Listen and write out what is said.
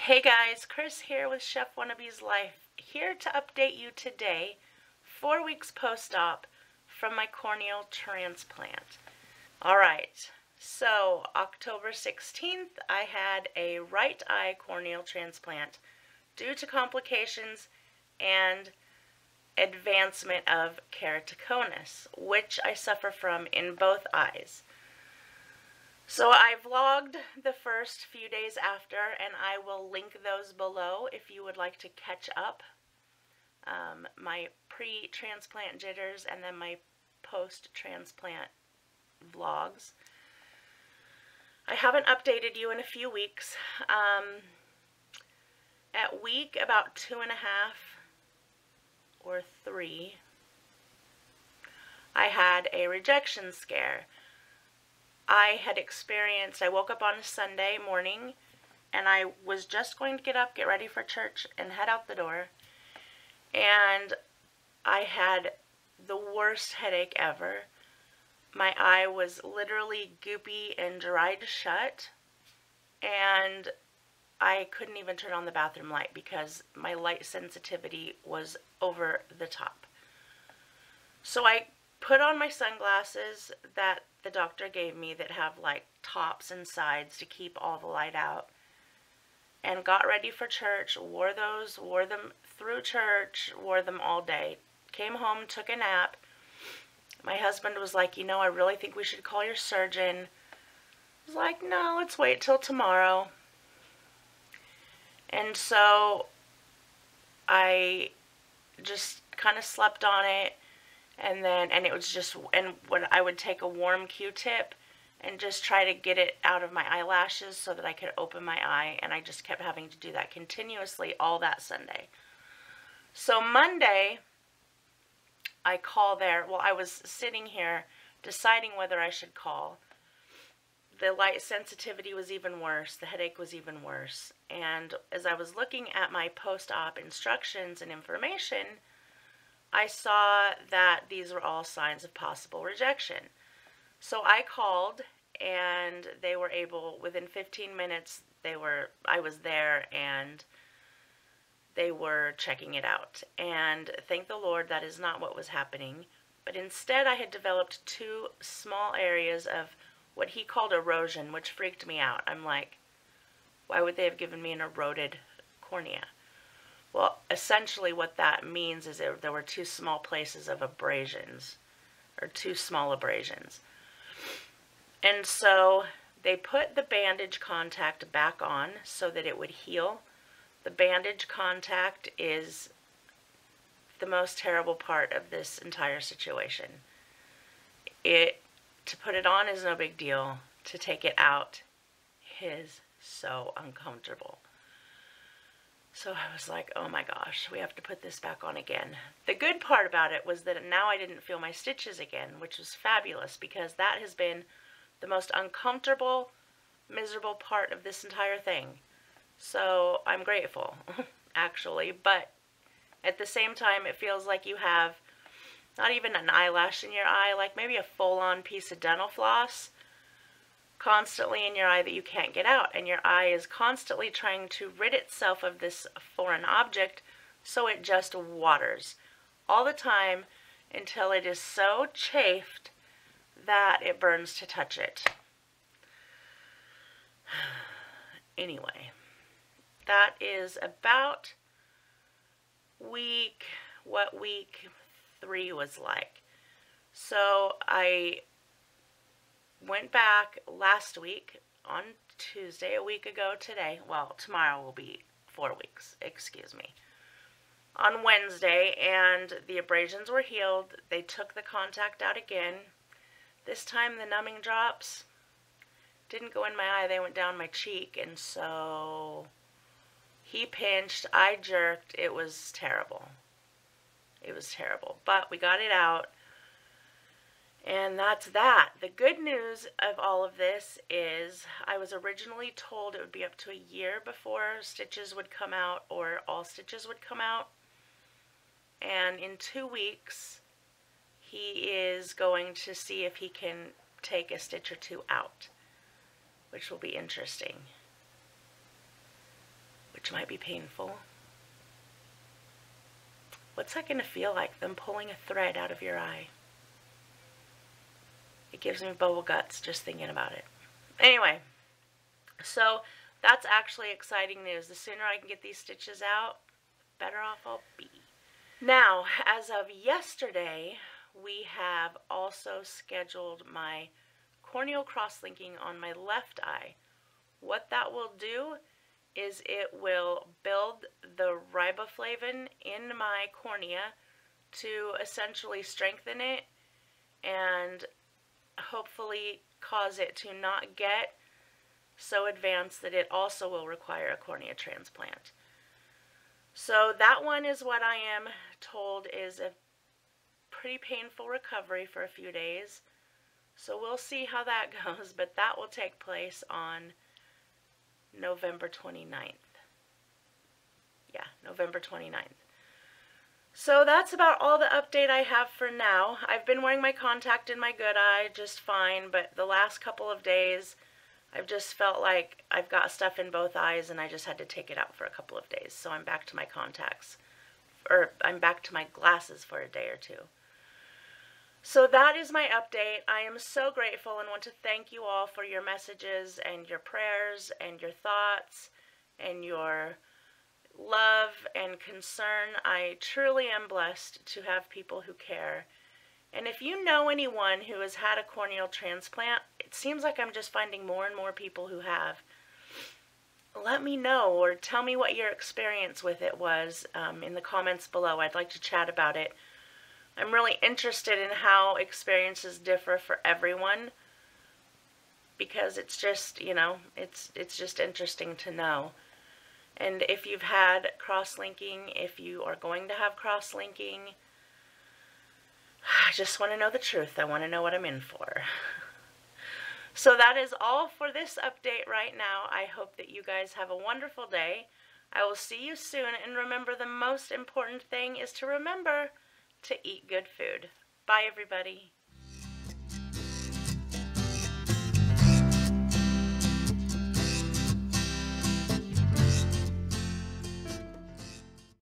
Hey guys, Chris here with Chef Wannabe's Life, here to update you today, 4 weeks post-op from my corneal transplant. Alright, so October 16th I had a right eye corneal transplant due to complications and advancement of keratoconus, which I suffer from in both eyes. So I vlogged the first few days after, and I will link those below if you would like to catch up. My pre-transplant jitters and then my post-transplant vlogs. I haven't updated you in a few weeks. At week about 2.5 or 3, I had a rejection scare. I woke up on a Sunday morning, and I was just going to get up, get ready for church, and head out the door, and I had the worst headache ever. My eye was literally goopy and dried shut, and I couldn't even turn on the bathroom light because my light sensitivity was over the top. So I put on my sunglasses that the doctor gave me that have like tops and sides to keep all the light out, and got ready for church, wore them through church, wore them all day. Came home, took a nap. My husband was like, I really think we should call your surgeon. I was like, no, let's wait till tomorrow. And so I just kind of slept on it. And when I would take a warm Q-tip and just try to get it out of my eyelashes so that I could open my eye, and I just kept having to do that continuously all that Sunday. So Monday, I was sitting here deciding whether I should call. The light sensitivity was even worse, the headache was even worse, and as I was looking at my post-op instructions and information, I saw that these were all signs of possible rejection. So I called, and they were able, within 15 minutes, I was there, and they were checking it out. And thank the Lord, that is not what was happening. But instead, I had developed 2 small areas of what he called erosion, which freaked me out. I'm like, why would they have given me an eroded cornea? Well, essentially what that means is there were 2 small places of abrasions, or 2 small abrasions. And so they put the bandage contact back on so that it would heal. The bandage contact is the most terrible part of this entire situation. To put it on is no big deal. To take it out is so uncomfortable. So I was like, oh my gosh, we have to put this back on again. The good part about it was that now I didn't feel my stitches again, which was fabulous because that has been the most uncomfortable, miserable part of this entire thing. So I'm grateful, actually, but at the same time, it feels like you have not even an eyelash in your eye, like maybe a full-on piece of dental floss constantly in your eye that you can't get out, and your eye is constantly trying to rid itself of this foreign object, so it just waters all the time until it is so chafed that it burns to touch it. Anyway, that is about what week 3 was like. So I went back last week on Tuesday, a week ago today. Well, tomorrow will be 4 weeks, excuse me. On Wednesday, and the abrasions were healed. They took the contact out again. This time the numbing drops didn't go in my eye, they went down my cheek, and so he pinched, I jerked. It was terrible. It was terrible, but we got it out. And that's that. The good news of all of this is I was originally told it would be up to a year before stitches would come out, or all stitches would come out. And in 2 weeks, he is going to see if he can take a stitch or 2 out, which will be interesting. which might be painful. What's that going to feel like, them pulling a thread out of your eye? It gives me bubble guts just thinking about it. Anyway, so that's actually exciting news. The sooner I can get these stitches out, the better off I'll be. Now, as of yesterday, we have also scheduled my corneal cross-linking on my left eye. What that will do is it will build the riboflavin in my cornea to essentially strengthen it and hopefully cause it to not get so advanced that it also will require a cornea transplant. So that one is what I am told is a pretty painful recovery for a few days. So we'll see how that goes, but that will take place on November 29th. Yeah, November 29th. So that's about all the update I have for now. I've been wearing my contact in my good eye just fine, but the last couple of days I've just felt like I've got stuff in both eyes and I just had to take it out for a couple of days. So I'm back to my contacts, or I'm back to my glasses for a day or two. So that is my update. I am so grateful and want to thank you all for your messages and your prayers and your thoughts and your love and concern. I truly am blessed to have people who care. And if you know anyone who has had a corneal transplant, it seems like I'm just finding more and more people who have. Let me know or tell me what your experience with it was in the comments below. I'd like to chat about it. I'm really interested in how experiences differ for everyone because it's just, you know, it's just interesting to know. And if you've had cross-linking, if you are going to have cross-linking, I just want to know the truth. I want to know what I'm in for. So that is all for this update right now. I hope that you guys have a wonderful day. I will see you soon, and remember, the most important thing is to remember to eat good food. Bye, everybody.